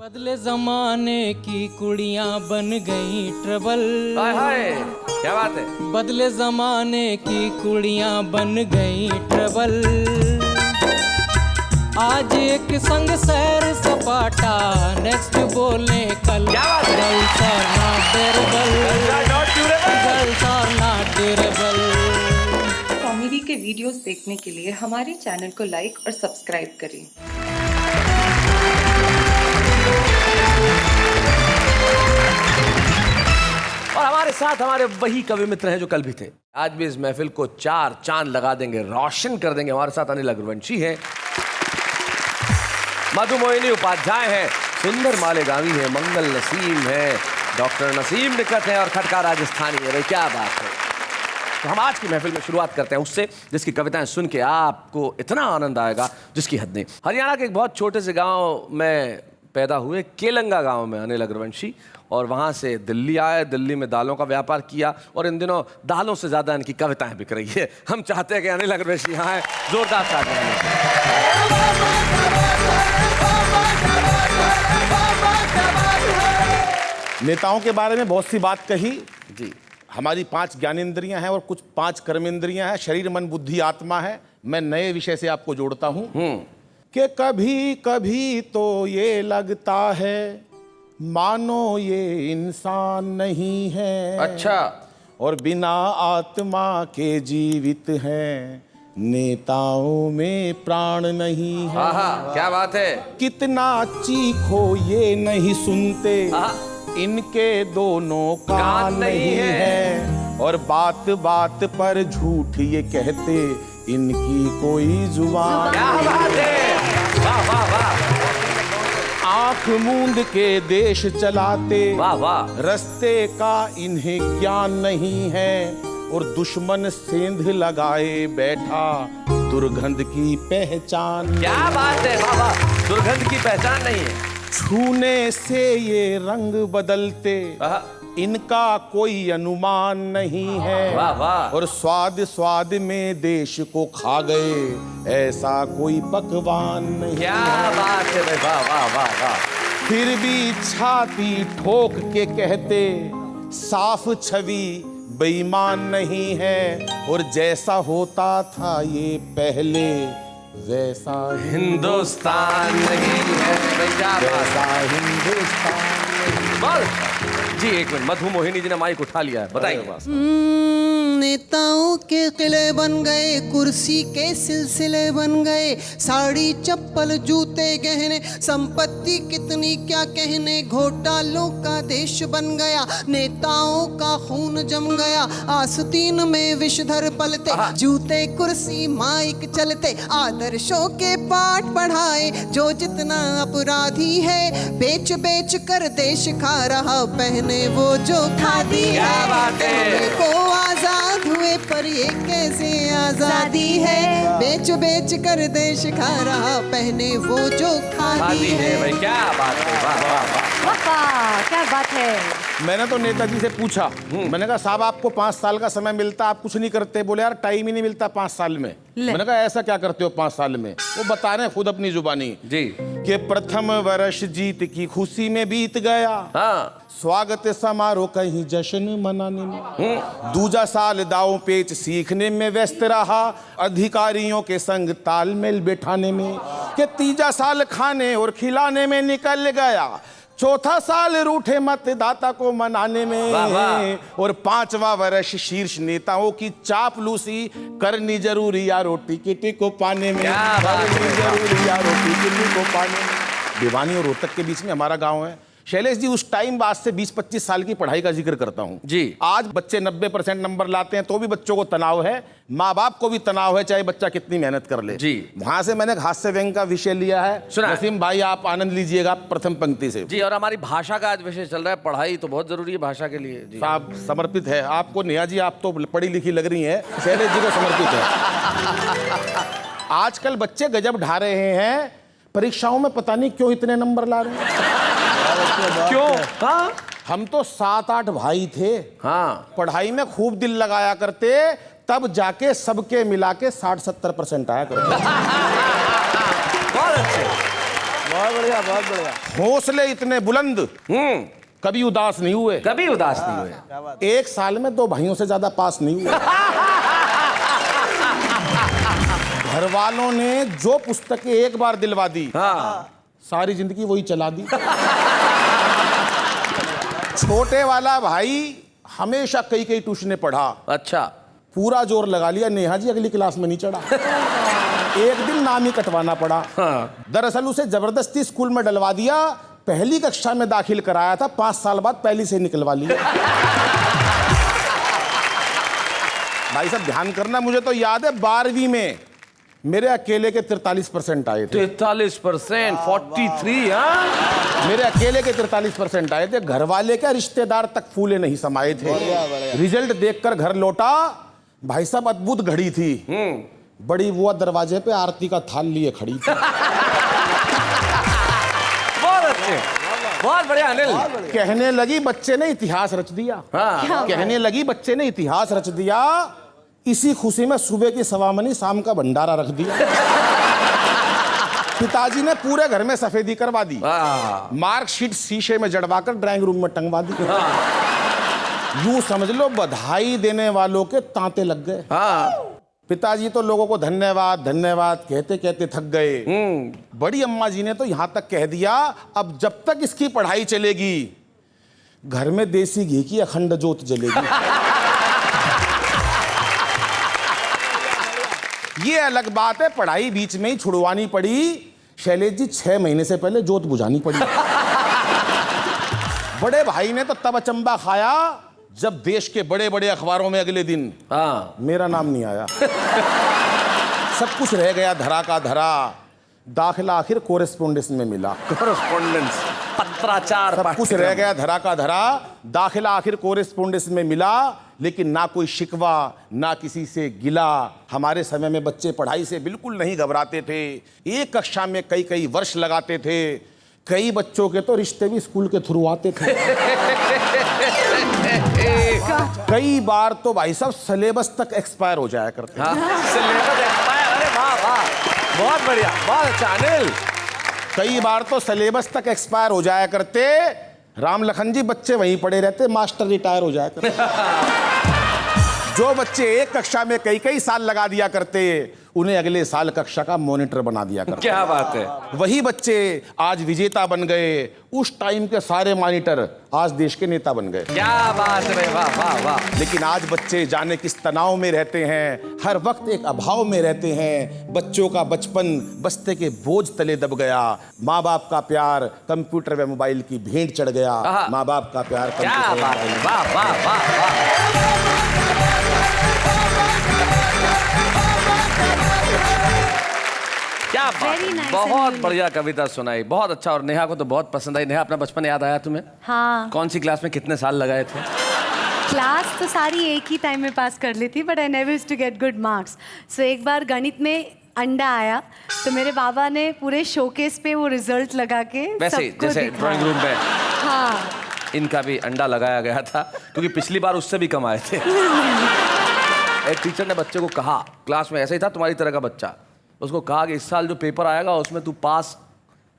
बदले जमाने की कुड़ियां बन गई ट्रबल। हाय हाय क्या बात है। बदले जमाने की कुड़ियां बन गई ट्रबल। आज एक संग सैर सपाटा, नेक्स्ट बोले कल। क्या बात है? Girls are not durable. Girls are not durable. Comedy के वीडियोस देखने के लिए हमारे चैनल को लाइक और सब्सक्राइब करें। और हमारे साथ हमारे वही कवि मित्र हैं जो कल भी थे। आज भी इस महफिल को चार चांद लगा देंगे, रोशन कर देंगे। हमारे साथ अनिल अग्रवंशी हैं, मधु मोहिनी उपाध्याय हैं, सुंदर मालेगावी है, मंगल नसीम है, डॉक्टर नसीम निकट है और खटका राजस्थानी है। भाई क्या बात है। तो हम आज की महफिल में शुरुआत करते हैं उससे जिसकी कविताएं सुन के आपको इतना आनंद आएगा जिसकी हद नहीं। हरियाणा के एक बहुत छोटे से गांव में पैदा हुए, केलंगा गांव में अनिल अग्रवंशी, और वहाँ से दिल्ली आए, दिल्ली में दालों का व्यापार किया और इन दिनों दालों से ज़्यादा इनकी कविताएं बिक रही है। हम चाहते हैं कि अनिल अग्रवंशी यहाँ आए, जोरदार तालियां। नेताओं के बारे में बहुत सी बात कही जी। हमारी 5 ज्ञानेंद्रियां हैं और कुछ 5 कर्मेंद्रियां हैं, शरीर मन बुद्धि आत्मा है। मैं नए विषय से आपको जोड़ता हूं कि कभी कभी तो ये लगता है मानो ये इंसान नहीं है। अच्छा। और बिना आत्मा के जीवित हैं, नेताओं में प्राण नहीं है। क्या बात है। कितना चीखो ये नहीं सुनते, इनके दोनों कान नहीं है। और बात बात पर झूठ ये कहते, इनकी कोई जुबान। क्या बात है। वाह वाह वाह। आंख मूंद के देश चलाते, वाह वाह। रस्ते का इन्हें ज्ञान नहीं है। और दुश्मन सेंध लगाए बैठा, दुर्गंध की पहचान। क्या बात है। वाह वाह। दुर्गंध की पहचान नहीं है। छूने से ये रंग बदलते, इनका कोई अनुमान नहीं है। वाह वाह। और स्वाद स्वाद में देश को खा गए, ऐसा कोई पकवान नहीं। क्या बात है भाई। वाह वाह वाह वाह। फिर भी छाती ठोक के कहते, साफ छवि बेईमान नहीं है। और जैसा होता था ये पहले, वैसा हिंदुस्तान नहीं है। वैसा हिंदुस्तान बोल जी। एक मिनट, मधु मोहिनी जी ने माइक उठा लिया है, बताइए। नेताओं के किले बन गए, कुर्सी के सिलसिले बन गए, साड़ी चप्पल जूते गहने, संपत्ति कितनी क्या कहने, घोटालों का देश बन गया, नेताओं का खून जम गया, आस्तीन में विषधर पलते, जूते कुर्सी माइक चलते, आदर्शों के पाठ पढ़ाए, जो जितना अपराधी है, बेच बेच कर देश खा रहा, पहने वो जो खादी है। को आजाद हुए पर ये कैसे आजादी है, बेच बेच कर देश खा रहा, पहने वो जो खादी है। भाई क्या बात है। वाह वाह वाह। क्या बात है। मैंने तो नेताजी से पूछा, मैंने कहा साहब आपको 5 साल का समय मिलता, आप कुछ नहीं करते। बोले यार टाइम ही नहीं मिलता 5 साल में। मैंने कहा ऐसा क्या करते हो 5 साल में? वो बता रहे हैं खुद अपनी जुबानी जी कि प्रथम वर्ष जीत की खुशी में बीत गया, स्वागत समारोह कहीं जश्न मनाने में, दूजा साल दाव पेच सीखने में व्यस्त रहा, अधिकारियों के संग तालमेल बैठाने में, कि तीजा साल खाने और खिलाने में निकल गया, चौथा साल रूठे मतदाता को मनाने में, और 5वां वर्ष शीर्ष नेताओं की चापलूसी करनी जरूरी या रोटी किटी को पाने में, करनी जरूरी या रोटी किटी को पाने में। भिवानी और रोहतक के बीच में हमारा गांव है। शैलेश जी, उस टाइम बाद से 20-25 साल की पढ़ाई का जिक्र करता हूं जी। आज बच्चे 90% नंबर लाते हैं तो भी बच्चों को तनाव है, माँ बाप को भी तनाव है, चाहे बच्चा कितनी मेहनत कर ले जी। वहां से मैंने हास्य व्यंग का विषय लिया है। नसीम भाई आप आनंद लीजिएगा प्रथम पंक्ति से जी। और हमारी भाषा का आज विषय चल रहा है, पढ़ाई तो बहुत जरूरी है भाषा के लिए जी। साहब समर्पित है आपको। नेहा जी आप तो पढ़ी लिखी लग रही हैं, शैलेश जी को समर्पित है। आजकल बच्चे गजब ढा रहे हैं, परीक्षाओं में पता नहीं क्यों इतने नंबर ला रहे हैं। क्यों? हम तो 7-8 भाई थे, पढ़ाई में खूब दिल लगाया करते, तब जाके सबके मिला के 60-70% आया करते। बहुत अच्छे। बहुत बढ़िया, बहुत बढ़िया। हौसले इतने बुलंद, कभी उदास नहीं हुए। कभी उदास नहीं हुए। एक साल में 2 भाइयों से ज्यादा पास नहीं हुए। घर वालों ने जो पुस्तकें एक बार दिलवा दी, हाँ, सारी जिंदगी वही चला दी। छोटे वाला भाई हमेशा कई ट्यूशनें पढ़ा। अच्छा। पूरा जोर लगा लिया, नेहा जी अगली क्लास में नहीं चढ़ा। एक दिन नाम ही कटवाना पड़ा। हाँ। दरअसल उसे जबरदस्ती स्कूल में डलवा दिया। पहली कक्षा में दाखिल कराया था, 5 साल बाद पहली से निकलवा लिया। भाई साहब ध्यान करना, मुझे तो याद है 12वीं में मेरे अकेले के 43% आए थे। 43%, 43। हाँ, मेरे अकेले के 43% आए थे। घर वाले क्या, रिश्तेदार तक फूले नहीं समाये थे। रिजल्ट देखकर घर लौटा, भाई साहब अद्भुत घड़ी थी। बड़ी बुआ दरवाजे पे आरती का थाल लिए खड़ी थी। बहुत अच्छे, बहुत बढ़िया अनिल। कहने लगी बच्चे ने इतिहास रच दिया। हाँ। कहने लगी बच्चे ने इतिहास रच दिया। इसी खुशी में सुबह की सवामनी, शाम का भंडारा रख दिया। पिताजी ने पूरे घर में सफेदी करवा दी। मार्कशीट शीशे में जड़वाकर ड्राइंग रूम में टंगवा दी। यूं समझ लो बधाई देने वालों के तांते लग गए। पिताजी तो लोगों को धन्यवाद धन्यवाद कहते कहते थक गए। बड़ी अम्मा जी ने तो यहां तक कह दिया, अब जब तक इसकी पढ़ाई चलेगी घर में देसी घी की अखंड ज्योत जलेगी। ये अलग बात है, पढ़ाई बीच में ही छुड़वानी पड़ी। शैलेश जी 6 महीने से पहले जोत बुझानी पड़ी। बड़े भाई ने तो तब अचंबा खाया जब देश के बड़े बड़े अखबारों में अगले दिन मेरा नाम नहीं आया। सब कुछ रह गया धरा का धरा। दाखिला आखिर कोरेस्पोंडेंस में मिला। कोरेस्पोंडेंस, पत्राचार। सब कुछ रह गया धरा का धरा। दाखिला आखिर कोरेस्पोंडेंस में मिला, लेकिन ना कोई शिकवा ना किसी से गिला। हमारे समय में बच्चे पढ़ाई से बिल्कुल नहीं घबराते थे। एक कक्षा में कई वर्ष लगाते थे। कई बच्चों के तो रिश्ते भी स्कूल के थ्रू आते थे। कई बार तो भाई साहब सिलेबस तक एक्सपायर हो जाया करते। सिलेबस एक्सपायर, अरे वाह वाह, बहुत बढ़िया, बहुत अच्छा अनिल। कई बार तो सिलेबस तक एक्सपायर हो जाया करते। राम लखन जी बच्चे वहीं पड़े रहते, मास्टर रिटायर हो जाया करते। जो बच्चे एक कक्षा में कई साल लगा दिया करते, उन्हें अगले साल कक्षा का मॉनिटर बना दिया करते। क्या बात है। वही बच्चे आज विजेता बन गए। उस टाइम के सारे मॉनिटर आज देश के नेता बन गए। क्या बात है, वाह वाह वाह। लेकिन आज बच्चे जाने किस तनाव में रहते हैं, हर वक्त एक अभाव में रहते हैं। बच्चों का बचपन बस्ते के बोझ तले दब गया। माँ बाप का प्यार कंप्यूटर व मोबाइल की भेंट चढ़ गया। माँ बाप का प्यार क्या बात है, वाह वाह वाह वाह। क्या बात है, बहुत बढ़िया कविता सुनाई, बहुत अच्छा। और नेहा को तो बहुत पसंद आई। नेहा, अपना बचपन याद आया तुम्हें? हाँ। कौन सी क्लास में कितने साल लगाए थे? क्लास तो सारी एक ही टाइम में पास कर ली थी, but I never used to get good marks. So एक बार गणित में अंडा आया, तो मेरे बाबा ने पूरे शोकेस पे वो रिजल्ट लगा के वैसे जैसे ड्राइंग रूम में हाँ इनका भी अंडा लगाया गया था, क्योंकि पिछली बार उससे भी कम आए थे। एक टीचर ने बच्चे को कहा, क्लास में ऐसा ही था तुम्हारी तरह का बच्चा, उसको कहा कि इस साल जो पेपर आएगा उसमें तू पास,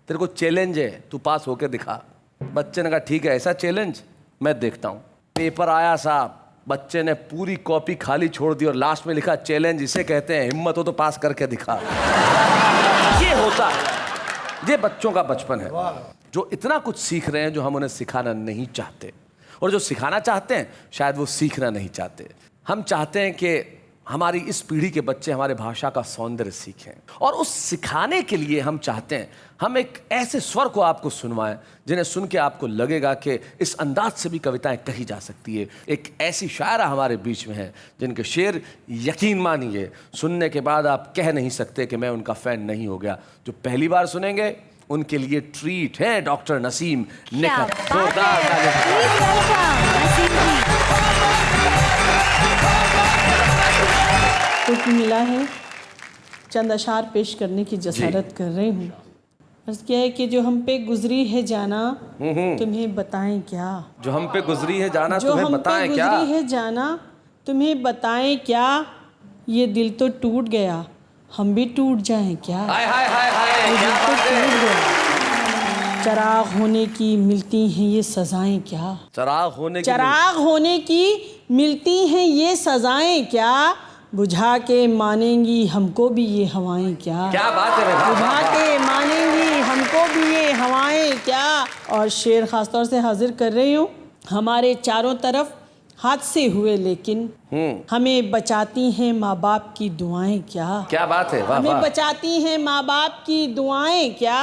तेरे को चैलेंज है, तू पास होके दिखा। बच्चे ने कहा ठीक है, ऐसा चैलेंज मैं देखता हूँ। पेपर आया साहब, बच्चे ने पूरी कॉपी खाली छोड़ दी और लास्ट में लिखा चैलेंज इसे कहते हैं, हिम्मत हो तो पास करके दिखा। ये होता है, ये बच्चों का बचपन है, जो इतना कुछ सीख रहे हैं जो हम उन्हें सिखाना नहीं चाहते, और जो सिखाना चाहते हैं शायद वो सीखना नहीं चाहते। हम चाहते हैं कि हमारी इस पीढ़ी के बच्चे हमारे भाषा का सौंदर्य सीखें, और उस सिखाने के लिए हम चाहते हैं हम एक ऐसे स्वर को आपको सुनवाएं जिन्हें सुन के आपको लगेगा कि इस अंदाज से भी कविताएं कही जा सकती है। एक ऐसी शायरा हमारे बीच में है जिनके शेर यकीन मानिए सुनने के बाद आप कह नहीं सकते कि मैं उनका फ़ैन नहीं हो गया। जो पहली बार सुनेंगे उनके लिए ट्रीट है डॉक्टर नसीम निखत। हुक्म मिला है, चंद अशार पेश करने की जसारत कर रही हूँ। अर्ज़ किया है कि जो हम पे गुजरी है जाना तुम्हें बताएं क्या। जो हम पे गुजरी है जाना तुम्हें बताएं क्या। गुजरी है जाना तुम्हें बताएं क्या। ये दिल तो टूट गया, हम भी टूट जाएं क्या। हाय हाय हाय हाय, ये दिल तो टूट गया, चराग होने की मिलती हैं ये सजाएं क्या? चराग होने की चराग होने की मिलती हैं ये सजाएं क्या? बुझा के मानेंगी हमको भी ये हवाएं क्या? क्या बात है भाई, बुझा के मानेंगी हमको भी ये हवाएं क्या? और शेर खास तौर से हाजिर कर रही हूँ। हमारे चारों तरफ हादसे हुए लेकिन हमें बचाती हैं माँ बाप की दुआएं क्या? क्या बात है, वाह हमें वाह। बचाती हैं माँ बाप की दुआएं क्या?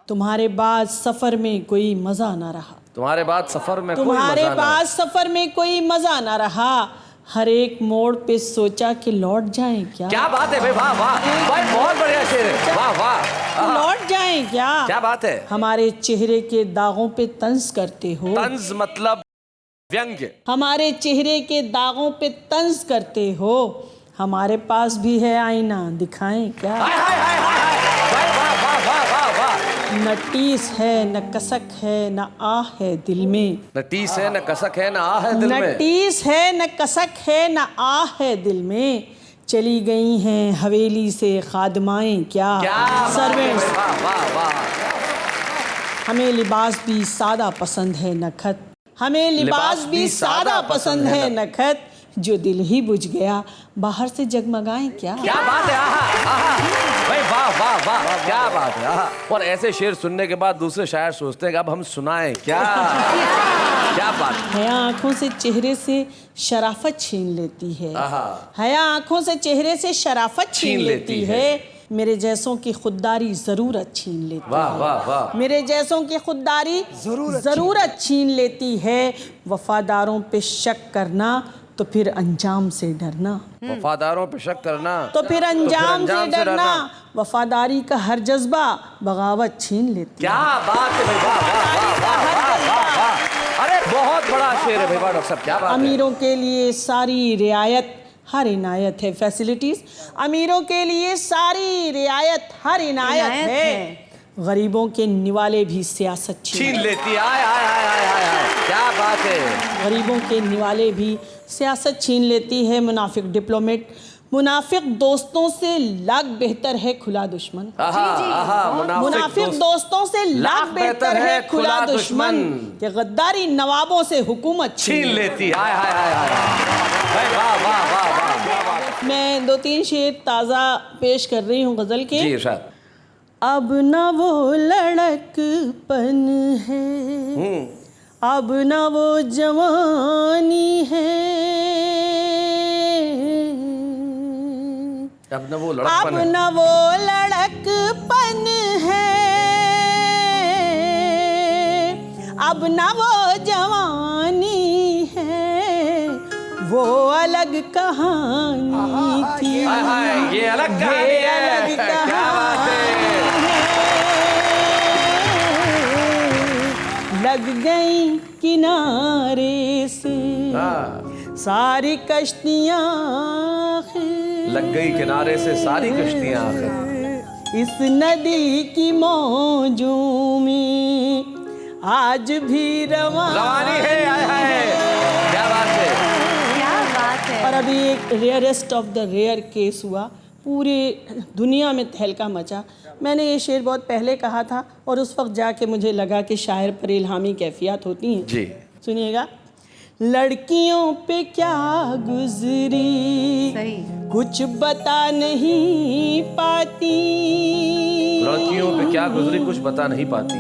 तुम्हारे बाद सफर में कोई मजा ना रहा। तुम्हारे बाद सफर में कोई तुम्हारे मजा ना। बाद सफर में कोई मजा ना रहा। हर एक मोड़ पे सोचा कि लौट जाएं क्या? क्या बात है भाई, वाह वाह भाई, बहुत बढ़िया शेर है, वाह वाह। लौट जाएं क्या? क्या बात है। हमारे चेहरे के दागों पे तंज करते हो। तंज मतलब व्यंग्य। हमारे चेहरे के दागों पे तंज करते हो। हमारे पास भी है आईना, दिखाएं क्या? हाय हाय हाय हाय, भाई वाह वाह वाह वाह वाह। न टीस है न कसक है न आह है दिल में। न टीस है न कसक है न आह है दिल न में। टीस है न कसक है न आह है दिल में। चली गई हैं हवेली से खादमाएं क्या? क्या सर्वेंट्स। वाह वाह वाह। हमें लिबास भी सादा पसंद है नखत। हमें लिबास भी सादा पसंद है नखत। जो दिल ही बुझ गया बाहर से जगमगाएं क्या? क्या बात है, आहा आहा भाई, वाह वाह वाह, क्या बात है, आहा। और ऐसे शेर सुनने के बाद दूसरे शायर सोचते हैं कि अब हम सुनाएं क्या? क्या बात है। हया आंखों से चेहरे से शराफत छीन लेती है। हया आंखों से चेहरे से शराफत छीन लेती है। मेरे जैसों की खुददारी जरूरत छीन लेती वाह है। वाह वाह। मेरे जैसों की खुददारी जरूरत छीन लेती है। वफादारों पे शक करना तो फिर अंजाम से डरना। वफादारों पे शक करना तो फिर अंजाम से डरना। वफादारी का हर जज्बा बगावत छीन लेती क्या बात है भाई, वाह वाह वाह वाह वाह वाह वाह। अरे बहुत बड़ा शेर है भाई, वाह डॉक्टर साहब, क्या बात है। अमीरों के लिए सारी रियायत हर इनायत है। फैसिलिटीज अमीरों के लिए सारी रियायत हर इनायत है। गरीबों के निवाले भी सियासत छीन लेती है। आय आय आय आय आय आय, क्या बात है। गरीबों के निवाले भी सियासत छीन लेती है। मुनाफिक डिप्लोमेट मुनाफिक दोस्तों से लाख बेहतर है खुला दुश्मन। मुनाफिक दोस्तों से लाख बेहतर है खुला दुश्मन। कि गद्दारी नवाबों से हुकूमत छीन लेती है। आय आय आय आय, वाह वाह वाह वाह। मैं 2-3 शेर ताज़ा पेश कर रही हूँ गज़ल के। जी इरशाद। अब न वो लड़कपन है, अब न वो जवानी है, अब न वो अब लड़कपन है, न वो लड़कपन है, अब न वो जवानी है। वो अलग कहानी थी। हाय हाय, ये अलग कहानी है। क्या बात है। लग गई किनारे से सारी कश्तियाँ, लग गई किनारे से सारी कश्तियाँ आखिर। इस नदी की मौजों में आज भी रवानी है। आय हाय, क्या बात है, क्या बात है। और अभी एक rarest of the rare case हुआ, पूरे दुनिया में तहलका मचा। मैंने ये शेर बहुत पहले कहा था और उस वक्त जाके मुझे लगा कि शायर पर इल्हामी कैफियत होती हैं। जी सुनिएगा। लड़कियों पे क्या गुजरी सही। कुछ बता नहीं पाती, लड़कियों पे क्या गुजरी कुछ बता नहीं पाती।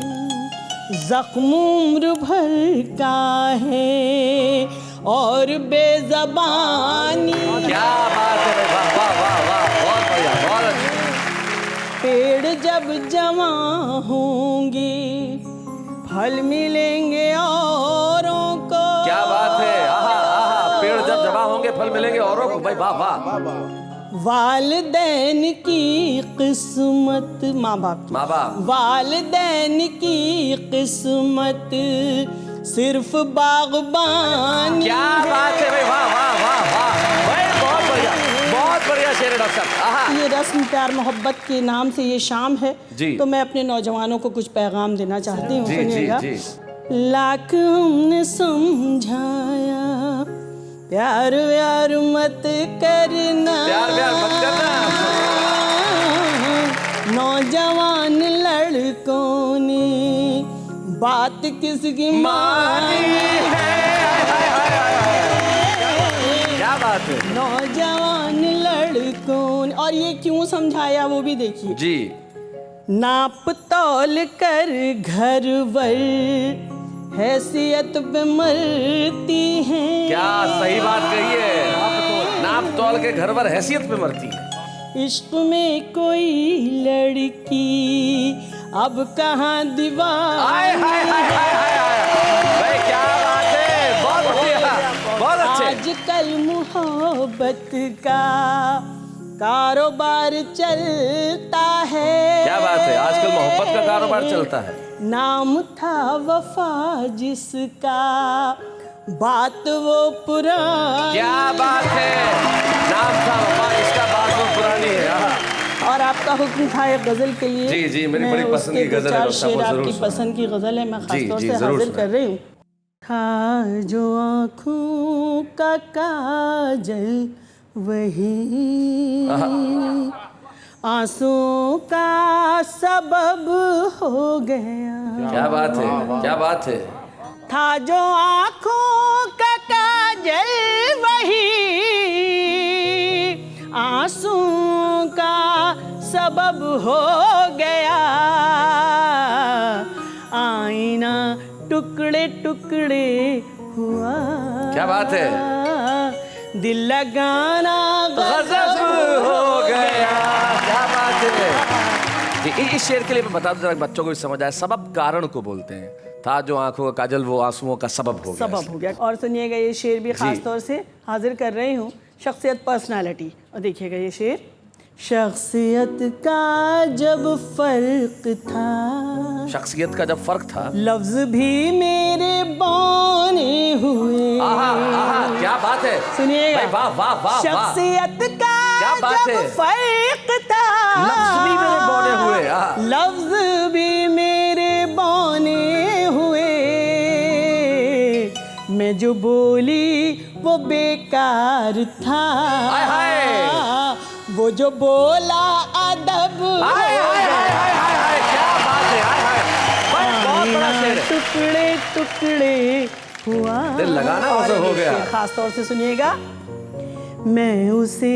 जख्म उम्र भर का है और बेज़बानी। क्या बात है, वाह वाह वाह वाह, बहुत बढ़िया, बहुत अच्छा। पेड़ जब जमा होंगे फल मिलेंगे औरों को। क्या बात है, आहा आहा, पेड़ जब जमा होंगे फल मिलेंगे औरों को। भाई वाह वाह। वालिदैन की किस्मत, माँ बाप वालिदैन की किस्मत सिर्फ बागबानी। क्या बात है भाई, वाह वाह वाह वाह भाई, बहुत बढ़िया, बहुत बढ़िया शेर है डॉक्टर साहब। आहा। ये रस्म प्यार मोहब्बत के नाम से ये शाम है जी। तो मैं अपने नौजवानों को कुछ पैगाम देना चाहती हूँ। जी, सुनिएगा। जी, लाख हमने समझाया प्यार व्यार मत करना, प्यार व्यार मत करना। नौजवान लड़कों ने बात किसकी मानी है। क्या बात है। नौजवान लड़कों, और ये क्यों समझाया वो भी देखिए जी। नाप तौल कर घर वर हैसियत पे मरती हैं। क्या सही बात कही है, नाप तौल के घर पर हैसियत पे मरती है। इश्क में कोई लड़की अब कहाँ दीवार। भाई क्या बात है, बहुत बढ़िया, बहुत अच्छे। आजकल मोहब्बत का कारोबार चलता है। क्या बात है, आजकल मोहब्बत का कारोबार चलता है। नाम था वफा जिसका, बात वो पुरानी। क्या बात है, नाम था वफा जिसका, बात वो पुरानी है। और आपका हुक्म था एक गजल के लिए। जी जी, मेरी बड़ी पसंद की गजल है, चार शेर जरूर आपकी सुनाएं। पसंद की गजल है, मैं जी, खासतौर जी, से जरूर हाजिर कर सुनाएं। रही हूँ। था जो आँखों का काजल वही आंसुओं का सबब हो गया। क्या बात है, क्या बात है। था जो आँखों का काजल वही आंसुओं का सबब हो गया। आईना टुकड़े टुकड़े हुआ। क्या बात है। दिल लगाना गजब हो गया। क्या बात है। इस शेर के लिए मैं बता दूं जरा, बच्चों को भी समझ आए, सबब कारण को बोलते हैं। था जो आंखों का काजल वो आंसुओं का सबब हो गया। सबब हो गया। और सुनिएगा ये शेर भी खास तौर से हाजिर कर रही हूँ, शख्सियत पर्सनालिटी। और देखिएगा ये शेर। शख्सियत का जब फर्क था, शख्सियत का जब फर्क था, लफ्ज भी मेरे बौने हुए। आहा, आहा, क्या बात है। सुनिएगा, भाई वाह वाह वाह। शख्सियत का क्या बात जब है। फर्क था, लफ्ज भी मेरे बौने हुए। लफ्ज भी मेरे बौने हुए। मैं जो बोली वो बेकार था। हाय हाय। वो जो बोला अदब। हाय हाय हाय हाय हाय। क्या बात है। हाय हाय। भाई बहुत बड़ा शेर है। टुकड़े टुकड़े हुआ। दिल लगाना वैसे हो गया। खास तौर से सुनिएगा। मैं उसे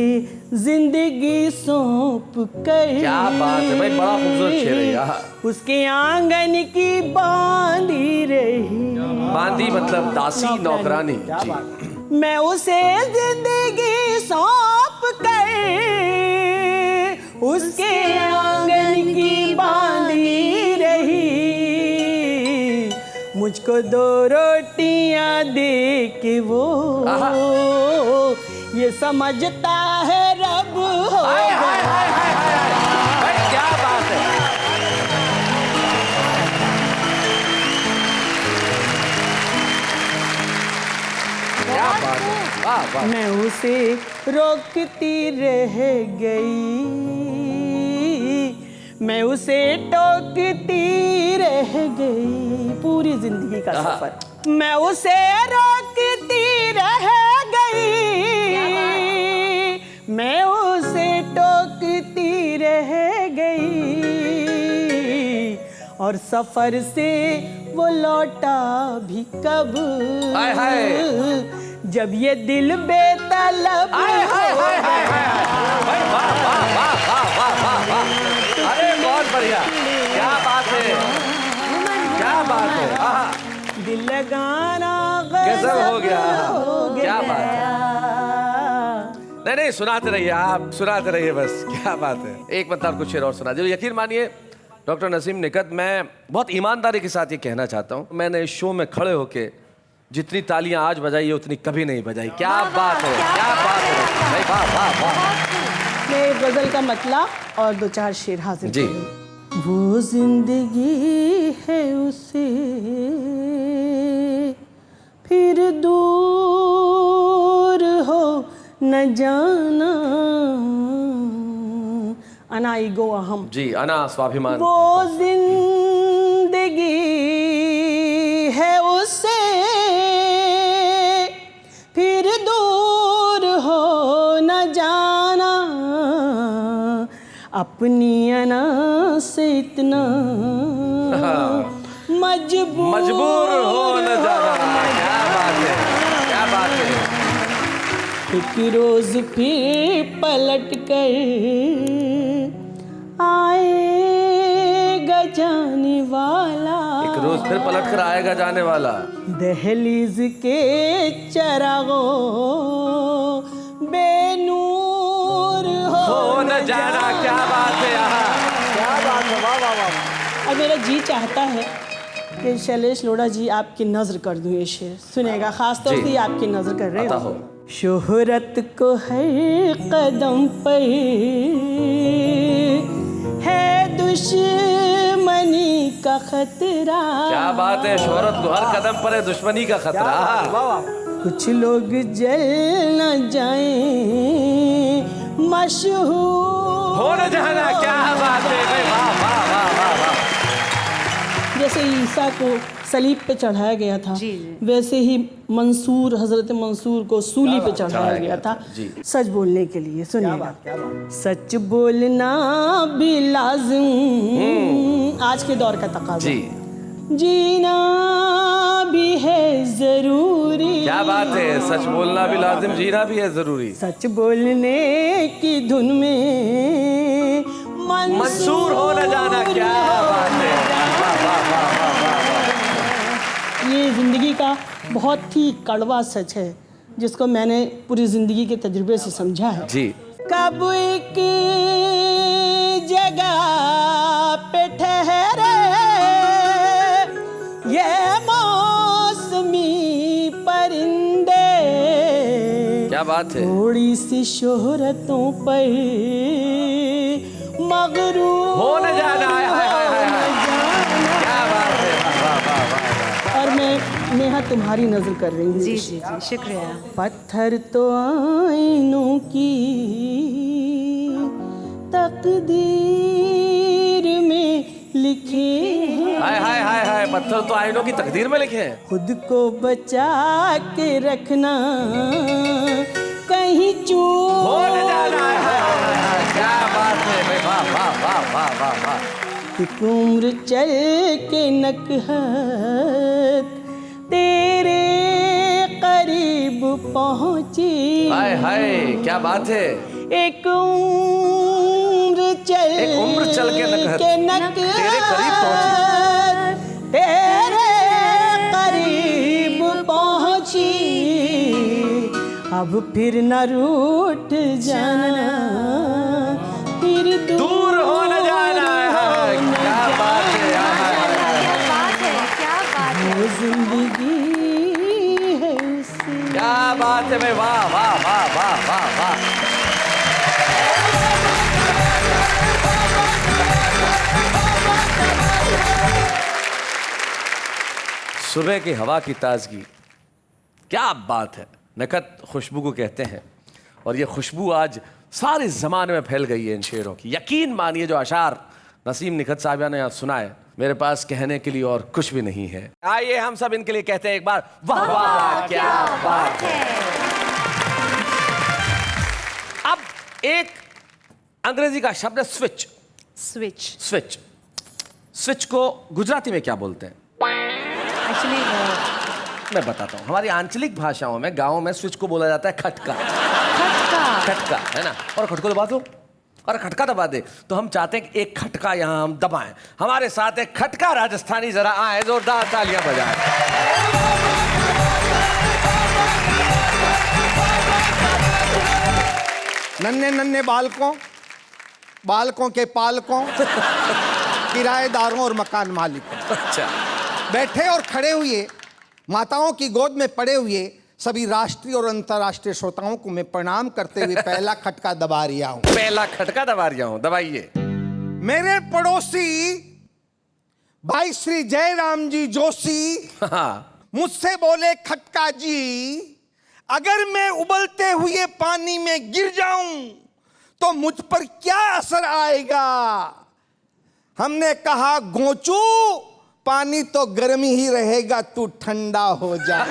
जिंदगी सौंप कर। क्या बात है भाई, बड़ा खूबसूरत शेर है यार। उसके आंगन की बांधी रही। बांधी मतलब दासी, नौकरानी। मैं उसे जिंदगी सौंप कर उसके आंगन की बांधी रही। मुझको 2 रोटियां दे के वो ये समझता है रब हो गया। भाई क्या बात है। क्या बात है। वाह वाह। मैं उसे रोकती रह गई, मैं उसे टोकती रह गई। पूरी जिंदगी का सफर मैं उसे रोकती रह गई, मैं उसे टोकती रह गई। और सफर से वो लौटा भी कब, हाय हाय। जब ये दिल बेतलब। हाय हाय हाय हाय हाय। भाई वाह वाह वाह वाह वाह वाह वाह। अरे बहुत बढ़िया। क्या बात है, क्या बात है। आहा। दिल लगाना गजब हो गया। क्या बात है। नहीं नहीं, सुनाते रहिए, आप सुनाते रहिए बस। क्या बात है। एक मतलब कुछ शेर और सुना दीजिए। यकीन मानिए डॉक्टर नसीम निकत, मैं बहुत ईमानदारी के साथ ये कहना चाहता हूँ, मैंने इस शो में खड़े होके जितनी तालियां आज बजाई है उतनी कभी नहीं बजाई। क्या बात है, क्या बात है भाई, वाह वाह वाह। मैं गजल का मतला और 2-4 शेर हाजिर जी। करूं। वो जिंदगी है उसे फिर दूर हो न जाना। अना ईगो अहम। जी, अना स्वाभिमान। वो जिंदगी है उससे फिर दूर हो न जाना। अपनी अना से इतना मजबूर हो न जाना। क्या बात है, क्या बात है। एक रोज फिर पलट कर आएगा जाने वाला, एक रोज फिर पलट कर आएगा जाने वाला। दहलीज के चरागों बेनूर हो न जाना। क्या बात है, क्या बात है, वाह वाह वाह। और मेरा जी चाहता है कि शैलेश लोढ़ा जी आपकी नजर कर दूं ये शेर, सुनेगा, खास तौर से आपकी नजर कर रहे हो। शोहरत को हर कदम पर है दुश्मनी का खतरा। क्या बात है, शोहरत को हर कदम पर है दुश्मनी का खतरा। कुछ लोग जल न जाएं मशहूर हो न जाना। क्या बात है, वाह वाह वाह वाह वाह। जैसे ईसा को सलीब पे चढ़ाया गया था, जी। वैसे ही मंसूर, हजरत मंसूर को सूली पे चढ़ाया गया था सच बोलने के लिए। सुनिएगा, सच बोलना भी लाजिम आज के दौर का तकाज़ा, जीना भी है जरूरी। क्या बात है, सच बोलना भी लाजिम, जीना भी है जरूरी। सच बोलने की धुन में मंसूर हो न जाना। क्या बात है, ये जिंदगी का बहुत ही कड़वा सच है जिसको मैंने पूरी जिंदगी के तजुर्बे से समझा है जी। कब एक जगह पे ठहरे ये मौसमी परिंदे, क्या बात है, थोड़ी सी शोहरतों पर मगरूर हो न जाना। क्या बात है, वाह वाह वाह। और मैं नेहा तुम्हारी नजर कर रही हूँ। जी जी जी, शुक्रिया। पत्थर तो आईनों की तकदीर में लिखे हैं। हाय हाय हाय हाय, पत्थर तो आईनों की तकदीर में लिखे हैं। खुद को बचा के रखना कहीं चूक हो न जाना। क्या बात है, वाह वाह वाह वाह वाह वाह। एक उम्र चल के नकहत तेरे करीब पहुंची। हाय हाय, क्या बात है। एक उम्र चल के नकहत तेरे करीब पहुंची, तेरे करीब पहुंची। अब फिर न रूठ जाना, फिर दूर हो न जाना। क्या बात है, क्या बात है, क्या बात है। वो जिंदगी है उसे। क्या बात है, वाह वाह वाह वाह वाह वाह। सुबह की हवा की ताजगी, क्या बात है। नकत खुशबू को कहते हैं और ये खुशबू आज सारे ज़माने में फैल गई है इन शेरों की। यकीन मानिए जो अशार नसीम निखत साहिबा ने आज सुनाए, मेरे पास कहने के लिए और कुछ भी नहीं है। आइए हम सब इनके लिए कहते हैं एक बार वाह वाह, क्या बात है। अब एक अंग्रेजी का शब्द है स्विच। स्विच, स्विच, स्विच को गुजराती में क्या बोलते हैं? एक्चुअली मैं बताता हूँ। हमारी आंचलिक भाषाओं में गाँव में स्विच को बोला जाता है खटका। खटका, खटका है ना, और खटको दबा दो और खटका दबा दे। तो हम चाहते हैं कि एक खटका यहाँ हम दबाएं। हमारे साथ एक खटका राजस्थानी जरा आए, जोरदार तालियां बजाएं। नन्हे नन्हे बालकों के पालकों किराएदारों और मकान मालिकों, अच्छा, बैठे और खड़े हुए, माताओं की गोद में पड़े हुए सभी राष्ट्रीय और अंतर्राष्ट्रीय श्रोताओं को मैं प्रणाम करते हुए पहला खटका दबा रहा हूं। पहला खटका दबा रहा हूं, दबाइए। मेरे पड़ोसी भाई श्री जयराम जी जोशी मुझसे बोले, खटका जी अगर मैं उबलते हुए पानी में गिर जाऊं तो मुझ पर क्या असर आएगा? हमने कहा, गोचू पानी तो गर्म ही रहेगा, तू ठंडा हो जा।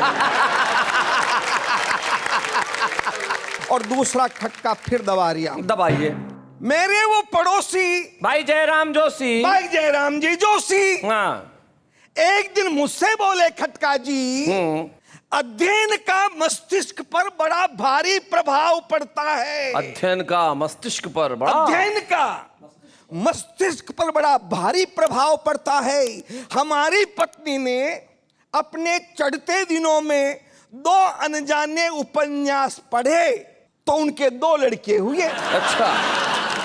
और दूसरा खटका फिर दबा रहा हूं, दबाइए। मेरे वो पड़ोसी भाई जयराम जोशी, भाई जयराम जी जोशी हाँ, एक दिन मुझसे बोले खटका जी, अध्ययन का मस्तिष्क पर बड़ा भारी प्रभाव पड़ता है। अध्ययन का मस्तिष्क पर बड़ा, अध्ययन का मस्तिष्क पर बड़ा भारी प्रभाव पड़ता है। हमारी पत्नी ने अपने चढ़ते दिनों में 2 अनजाने उपन्यास पढ़े तो उनके 2 लड़के हुए। अच्छा।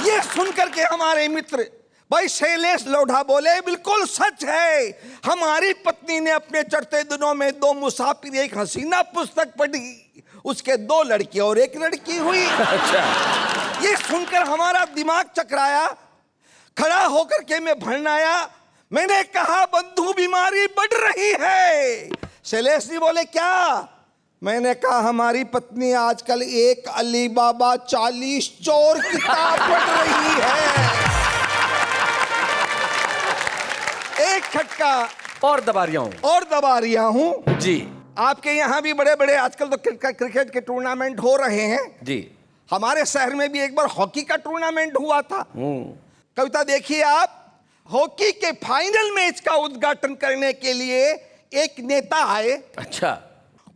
ये सुनकर के हमारे मित्र भाई शैलेश लोढ़ा बोले, बिल्कुल सच है, हमारी पत्नी ने अपने चढ़ते दिनों में 2 मुसाफिर एक हसीना पुस्तक पढ़ी, उसके 2 लड़के और 1 लड़की हुई। अच्छा। ये सुनकर हमारा दिमाग चकराया, खड़ा होकर के मैं भड़नाया, मैंने कहा बंधु बीमारी बढ़ रही है। शैलेश जी बोले क्या? मैंने कहा हमारी पत्नी आजकल एक अली बाबा 40 चोर किताब पढ़ रही है। एक खटका और दबा रिया हूं जी। आपके यहाँ भी बड़े बड़े आजकल तो क्रिकेट के टूर्नामेंट हो रहे हैं जी। हमारे शहर में भी एक बार हॉकी का टूर्नामेंट हुआ था। कविता देखिए आप, हॉकी के फाइनल मैच का उद्घाटन करने के लिए एक नेता आए। अच्छा।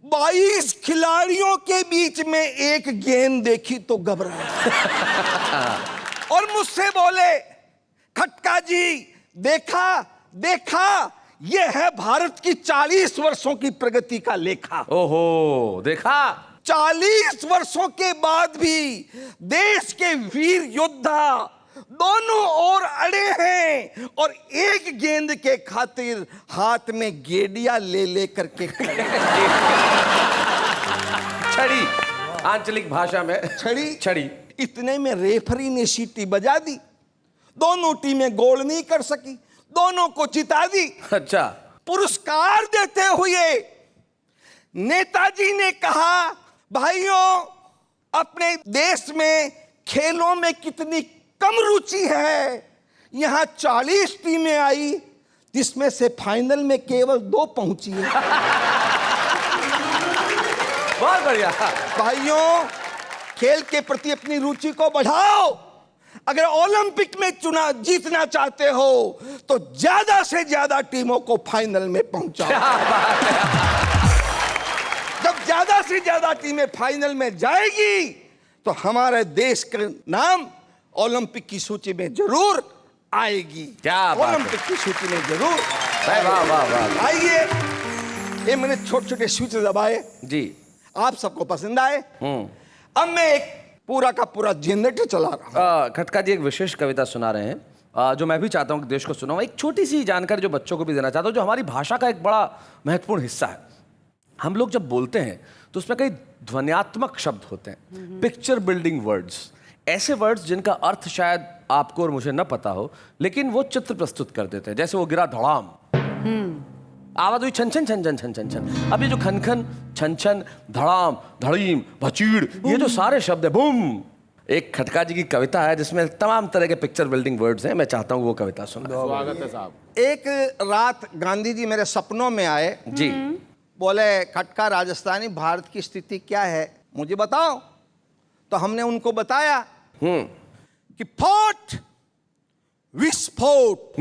22 खिलाड़ियों के बीच में एक गेंद देखी तो घबराए और मुझसे बोले, खटका जी देखा ये है भारत की 40 वर्षों की प्रगति का लेखा। ओहो, देखा 40 वर्षों के बाद भी देश के वीर योद्धा दोनों ओर अड़े हैं और एक गेंद के खातिर हाथ में गेडिया ले करके छड़ी, आंचलिक भाषा में छड़ी। इतने में रेफरी ने सीटी बजा दी, दोनों टीमें गोल नहीं कर सकी, दोनों को जिता दी। अच्छा। पुरस्कार देते हुए नेताजी ने कहा, भाइयों अपने देश में खेलों में कितनी कम रुचि है, यहां 40 टीमें आई जिसमें से फाइनल में केवल 2 पहुंची है। बहुत बढ़िया। भाइयों खेल के प्रति अपनी रुचि को बढ़ाओ, अगर ओलंपिक में जीतना चाहते हो तो ज्यादा से ज्यादा टीमों को फाइनल में पहुंचाओ। जब ज्यादा से ज्यादा टीमें फाइनल में जाएगी तो हमारे देश का नाम ओलंपिक की सूची में जरूर आएगी। क्या बात है। ओलंपिक की सूची में जरूर वाह वाह वाह। आइए, ये मैंने छोटे छोटे स्विच दबाए जी, आप सबको पसंद आए। अब मैं एक पूरा का पूरा जनरेटर चला रहा हूं। खटका जी एक विशेष कविता सुना रहे हैं जो मैं भी चाहता हूं कि देश को सुनाऊं। एक छोटी सी जानकारी जो बच्चों को भी देना चाहता हूं, जो हमारी भाषा का एक बड़ा महत्वपूर्ण हिस्सा है। हम लोग जब बोलते हैं तो उसमें कई ध्वन्यात्मक शब्द होते हैं, पिक्चर बिल्डिंग वर्ड्स, ऐसे वर्ड्स जिनका अर्थ शायद आपको और मुझे न पता हो, लेकिन वो चित्र प्रस्तुत कर देते हैं। जैसे वो गिरा धड़ाम, आवाज हुई छन छन छन छन छन छन छन। अब ये जो खन खन, छन छन, धड़ाम, धड़ीम, भचीड़, ये जो सारे शब्द है, बूम। एक खटका जी की कविता है जिसमें तमाम तरह के पिक्चर बिल्डिंग वर्ड्स हैं। मैं चाहता हूँ वो कविता सुना। स्वागत है साहब। एक रात गांधी जी मेरे सपनों में आए जी। बोले, खटका राजस्थानी भारत की स्थिति क्या है मुझे बताओ। तो हमने उनको बताया कि फोर्ट विस्फोट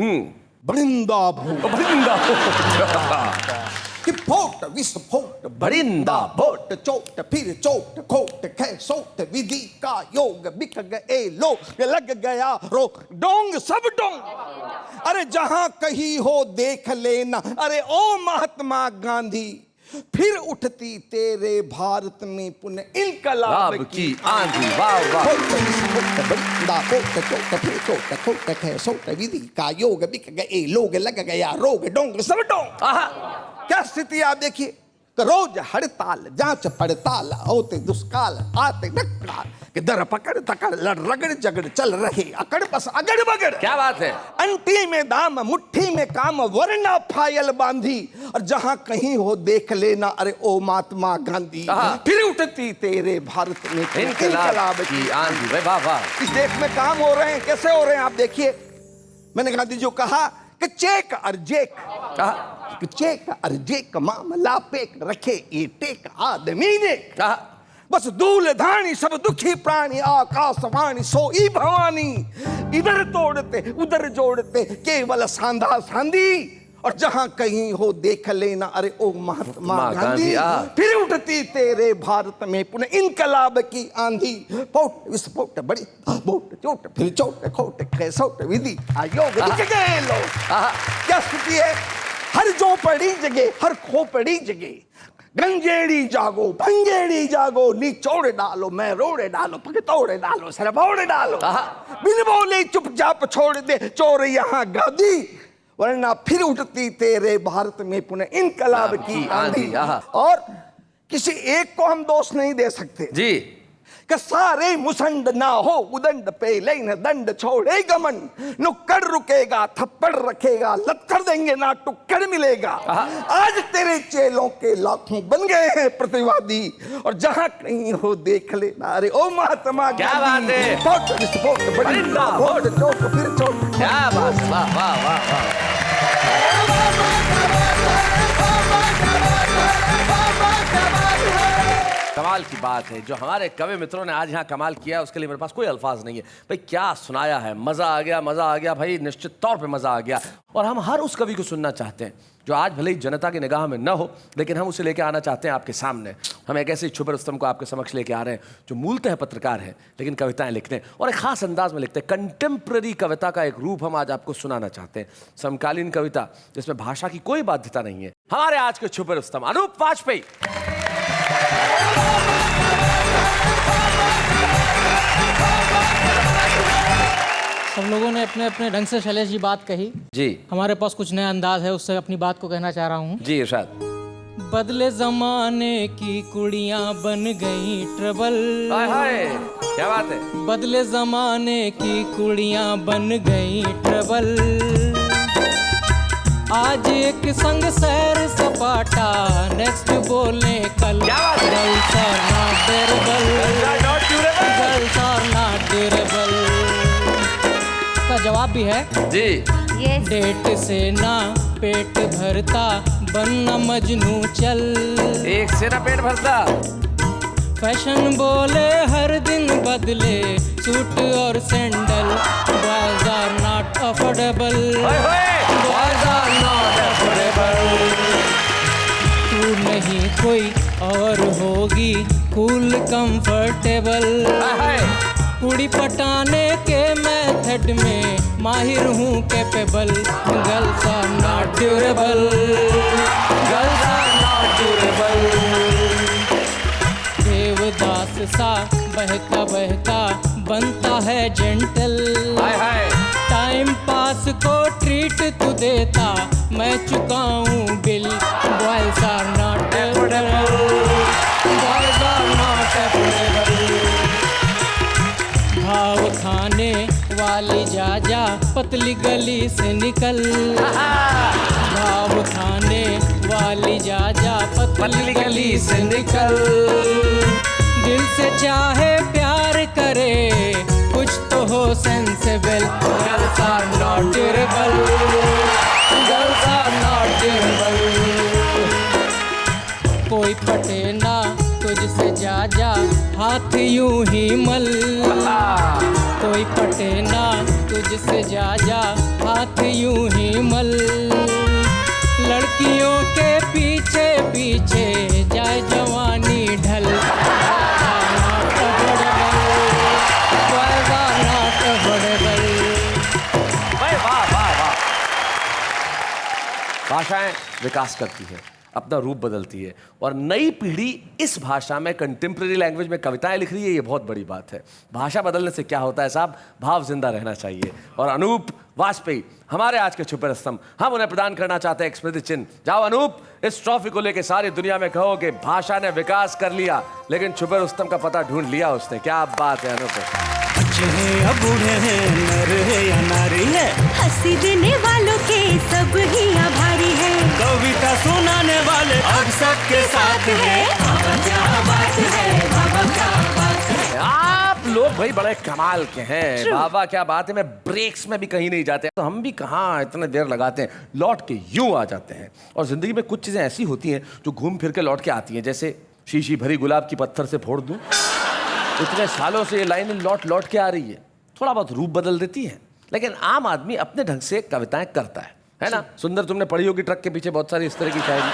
बरिंदा कि फोट विस्फोट बरिंदा बोट चोट फिर चोट खोट खे सोट विधि का योग बिक गए लोग लग गया रोक डोंग सब डोंग। अरे जहां कहीं हो देख लेना, अरे ओ महात्मा गांधी, फिर उठती तेरे भारत में पुनः इनकलाब की आंधी। वाह वाह। विधि का योग बिक गए लोग लग गया रोग डोंग सब डोंग। क्या स्थिति आप देखिए, तो रोज हड़ताल जांच पड़ताल होते दुष्काल आते नक्काल के दर पकड़ तकड़ लड़ रगड़ जगड़ चल रहे अकड़ बस अगड़ बगड़। क्या बात है। अंटी में दाम मुट्ठी में काम वरना फायल बांधी, और जहां कहीं हो देख लेना, अरे ओ महात्मा गांधी, फिर उठती तेरे भारत में इनकलाब की आंधी। वाह वाह। इस देश में काम हो रहे हैं, कैसे हो रहे हैं आप देखिए। मैंने गांधी जी को कहा कि चेक और जेक, चेक और जेक मामला पेक रखे ये टेक आदमी ने, बस दूल धानी सब दुखी प्राणी आकाशवाणी सोई भवानी, इधर तोड़ते उधर जोड़ते केवल सांधा सांधी, और जहां कहीं हो देख लेना अरे ओ महात्मा गांधी। हाँ। फिर उठती तेरे भारत में पुनः इनकलाब की आंधी। पोट विस्फोट बड़ी बोट चोट फिर चोट खोट कैसोट विधि आयोग जगह लो। क्या स्थिति है? हर झोपड़ी जगह, हर खोपड़ी जगह। गंजेड़ी जागो भंगेड़ी जागो, निचोड़ डालो मैं रोड़े डालो, पग तोड़े डालो सर फोड़ डालो। बिन बोले चुपचाप छोड़ दे चोर यहाँ गादी, वरना फिर उठती तेरे भारत में पुनः इनकलाब की आंधी। और किसी एक को हम दोष नहीं दे सकते जी कि सारे मुसंड ना हो उदंड पे लेन दंड छोड़े गमन। नुक्कड़ रुकेगा थप्पड़ रखेगा, लत्थड़ देंगे ना टुक्कड़ मिलेगा। आज तेरे चेलों के लाखों बन गए हैं प्रतिवादी, और जहां कहीं हो देख लेना अरे ओ महात्मा क्या बात है? फोट विस्फोट बड़ी फोट चोट फिर चोट। क्या बात, वाह वाह वाह वाह। कमाल की बात है जो हमारे कवि मित्रों ने आज यहाँ कमाल किया, उसके लिए मेरे पास कोई अल्फाज नहीं है भाई। क्या सुनाया है, मज़ा आ गया भाई, निश्चित तौर पे मज़ा आ गया। और हम हर उस कवि को सुनना चाहते हैं जो आज भले ही जनता की निगाह में न हो, लेकिन हम उसे लेके आना चाहते हैं आपके सामने। हम एक ऐसे छुपे रुस्तम को आपके समक्ष लेके आ रहे हैं जो मूलतः पत्रकार है लेकिन कविताएं लिखते हैं और एक खास अंदाज में लिखते हैं। कंटेम्प्रेरी कविता का एक रूप हम आज आपको सुनाना चाहते हैं, समकालीन कविता जिसमें भाषा की कोई बाध्यता नहीं है। हमारे आज के छुपे रुस्तम अनूप वाजपेयी। सब लोगों ने अपने अपने ढंग से शैलेश जी बात कही जी। हमारे पास कुछ नया अंदाज है, उससे अपनी बात को कहना चाह रहा हूँ जी इरशाद। बदले जमाने की कुड़ियाँ बन गई ट्रबल। हाय हाय क्या बात है। बदले जमाने की कुड़ियाँ बन गई ट्रबल। आज एक संग सैर सपाटा, नेक्स्ट बोले कल। क्या बात है? Girls are not durable, girls are not durable. का जवाब भी है जी। डेट से ना पेट भरता, बनना मजनू चल। एक से ना पेट भरता। फैशन बोले हर दिन बदले, सूट और sandal. Boys are not affordable, boys are not affordable. तू नहीं कोई और होगी कूल कंफर्टेबल। कुड़ी पटाने के मेथड में माहिर हूँ capable. Girls are not durable, girls are not durable. Devdas सा बहका बहका बनता है जेंटल। टाइम पास को ट्रीट तू देता, मैं चुकाऊँ bill. Boys are not affordable, boys are not affordable. भाव खाने वाली जा जा पतली गली से निकल। भाव खाने वाली जा जा पतली गली से निकल। दिल से चाहे प्यार करे, कुछ तो हो sensible. Girls are not durable, girls are not durable. कोई पटे ना तुझसे जा जा हाथ यूं ही मल। कोई पटे ना तुझसे जा जा हाथ यूं ही मल। लड़कियों के पीछे पीछे जाए जवानी ढल। भाषाएं विकास करती है, अपना रूप बदलती है और नई पीढ़ी इस भाषा में कंटेम्प्रेरी लैंग्वेज में कविताएं लिख रही है। ये बहुत बड़ी बात है। भाषा बदलने से क्या होता है साहब, भाव जिंदा रहना चाहिए। और अनूप वाजपेयी हमारे आज के छुपे रुस्तम, हम उन्हें प्रदान करना चाहते हैं एक स्मृति चिन्ह। जाओ अनूप, इस ट्रॉफी को लेकर सारी दुनिया में कहो कि भाषा ने विकास कर लिया लेकिन छुपे रुस्तम का पता ढूंढ लिया उसने। क्या बात है अनूप। बच्चे हैं या बूढ़े हैं, नर है या नारी है, हंसी देने वालों के सब ही आभारी है। कविता सुनाने वाले अब सबके साथ है। बाबा क्या बात है, बाबा क्या बात है। आप लोग भाई बड़े कमाल के हैं। बाबा क्या बात है। मैं ब्रेक्स में भी कहीं नहीं जाते तो हम भी कहाँ इतने देर लगाते हैं, लौट के यूं आ जाते हैं। और जिंदगी में कुछ चीजें ऐसी होती हैं जो घूम फिर के लौट के आती हैं, जैसे शीशी भरी गुलाब की पत्थर से फोड़ दूं। इतने सालों से ये लाइन लौट लौट के आ रही है, थोड़ा बहुत रूप बदल देती है, लेकिन आम आदमी अपने ढंग से कविताएं करता है। है ना? सुंदर, तुमने पढ़ी होगी ट्रक के पीछे बहुत सारी इस तरह की शायरी।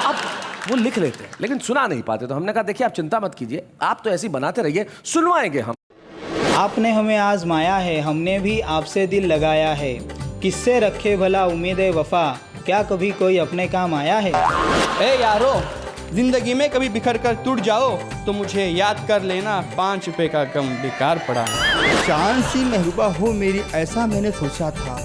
अब वो लिख लेते हैं लेकिन सुना नहीं पाते, तो हमने कहा देखिए आप चिंता मत कीजिए, आप तो ऐसी बनाते रहिए, सुनवाएंगे हम। आपने हमें आजमाया है, हमने भी आपसे दिल लगाया है, किससे रखे भला उम्मीद वफा, क्या कभी कोई अपने काम आया है? ए यारो, जिंदगी में कभी बिखर कर टूट जाओ तो मुझे याद कर लेना, 5 रुपए का गम बेकार पड़ा है। चांद सी महबूबा हो मेरी ऐसा मैंने सोचा था,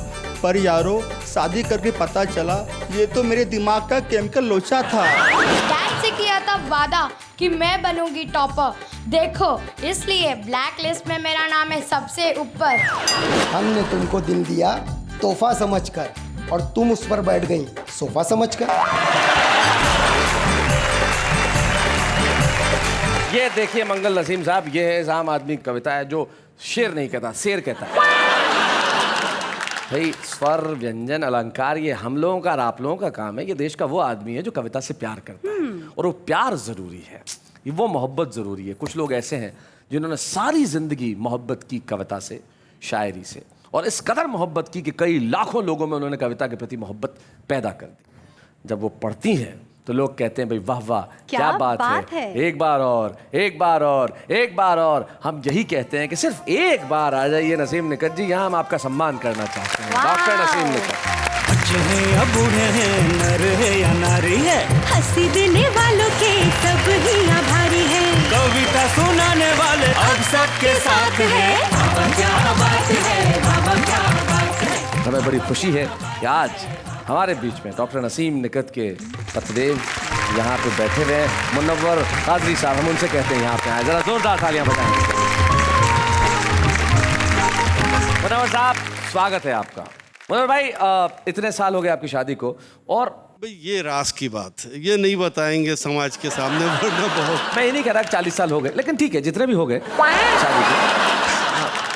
पर यारो शादी करके पता चला ये तो मेरे दिमाग का केमिकल लोचा था। डैड से किया था वादा कि मैं बनूंगी टॉपर, देखो इसलिए ब्लैक लिस्ट में मेरा नाम है सबसे ऊपर। हमने तुमको दिल दिया तोहफा समझकर और तुम उस पर बैठ गई सोफा समझकर। ये देखिए मंगल नसीम साहब, ये है इस आम आदमी की कविता है जो शेर नहीं कहता, शेर कहता है। भाई स्वर, व्यंजन, अलंकार ये हम लोगों का और आप लोगों का काम है। ये देश का वो आदमी है जो कविता से प्यार करता है, और वो प्यार जरूरी है, वो मोहब्बत जरूरी है। कुछ लोग ऐसे हैं जिन्होंने सारी जिंदगी मोहब्बत की कविता से, शायरी से, और इस कदर मोहब्बत की कि कई लाखों लोगों में उन्होंने कविता के प्रति मोहब्बत पैदा कर दी। जब वो पढ़ती हैं तो लोग कहते हैं भाई वाह वाह क्या बात है, एक बार और, एक बार और, एक बार और। हम यही कहते हैं कि सिर्फ एक बार आ जाइए नसीम निकट जी, यहाँ हम आपका सम्मान करना चाहते हैं। डॉक्टर नसीम निकट। बच्चे हैं या बूढ़े हैं, नर है या नारी है, हंसी देने वालों के सब ही आभारी है, कविता सुनाने वाले अब सबके साथ है। बाबा क्या बात है, बाबा क्या बात है। हमें बड़ी खुशी है कि आज हमारे बीच में डॉक्टर नसीम निकट के पतिदेव यहाँ पे बैठे हुए हैं, मुनव्वर कादरी साहब। हम उनसे कहते हैं यहाँ पे आए, जरा जोरदार तालियां बजाएं। मुनव्वर साहब स्वागत है आपका। मुनव्वर भाई, इतने साल हो गए आपकी शादी को, और भाई ये राज की बात है, ये नहीं बताएंगे समाज के सामने, वरना बहुत। मैं ये नहीं कह रहा 40 साल हो गए, लेकिन ठीक है जितने भी हो गए शादी के,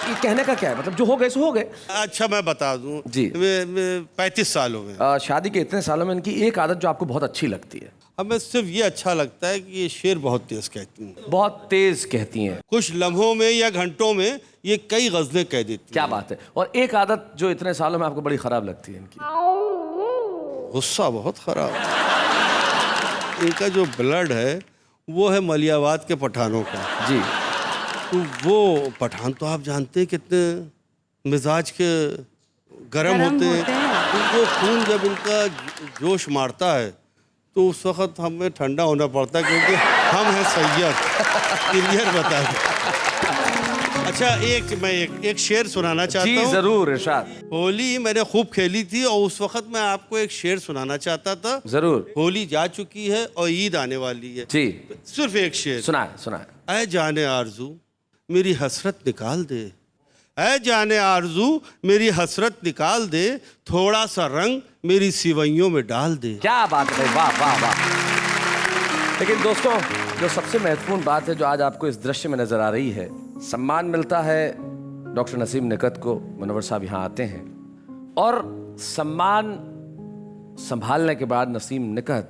ये कहने का क्या है, मतलब जो हो गए सो हो गए। अच्छा मैं बता दूं जी, 35 साल हो गए शादी के। इतने सालों में इनकी एक आदत जो आपको बहुत अच्छी लगती है? हमें सिर्फ ये अच्छा लगता है कि ये शेर बहुत तेज कहती हैं। बहुत तेज कहती हैं। कुछ लम्हों में या घंटों में ये कई गज़लें कह देती। क्या बात है। और एक आदत जो इतने सालों में आपको बड़ी खराब लगती है इनकी? गुस्सा बहुत खराब। इनका जो ब्लड है वो है मलियाबाद के पठानों का। जी। तो वो पठान तो आप जानते हैं कितने मिजाज के गर्म होते हैं। तो वो खून जब इनका जोश मारता है तो उस वक्त हमें ठंडा होना पड़ता है, क्योंकि हम हैं सैयद। क्लियर बता दें। अच्छा मैं एक शेर सुनाना चाहता हूँ। जी जरूर इरशाद। होली मैंने खूब खेली थी और उस वक्त मैं आपको एक शेर सुनाना चाहता था। जरूर। होली जा चुकी है और ईद आने वाली है। जी। सिर्फ एक शेर सुनाए। ऐ जाने आरजू मेरी हसरत निकाल दे, ऐ जाने आरजू मेरी हसरत निकाल दे, थोड़ा सा रंग मेरी सिवैयों में डाल दे। क्या बात है, वाह वाह वाह। लेकिन दोस्तों, जो सबसे महत्वपूर्ण बात है जो आज आपको इस दृश्य में नजर आ रही है, सम्मान मिलता है डॉक्टर नसीम निकट को। मुनव्वर साहब यहाँ आते हैं और सम्मान संभालने के बाद नसीम निकट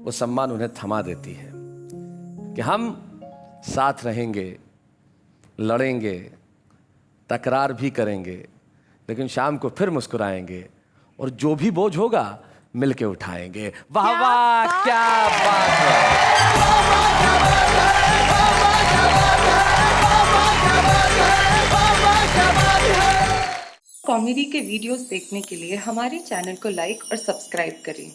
वो सम्मान उन्हें थमा देती है कि हम साथ रहेंगे, लड़ेंगे, तकरार भी करेंगे, लेकिन शाम को फिर मुस्कुराएंगे और जो भी बोझ होगा मिलके उठाएंगे। वाह वाह क्या बात है। कॉमेडी के वीडियोस देखने के लिए हमारे चैनल को लाइक और सब्सक्राइब करें।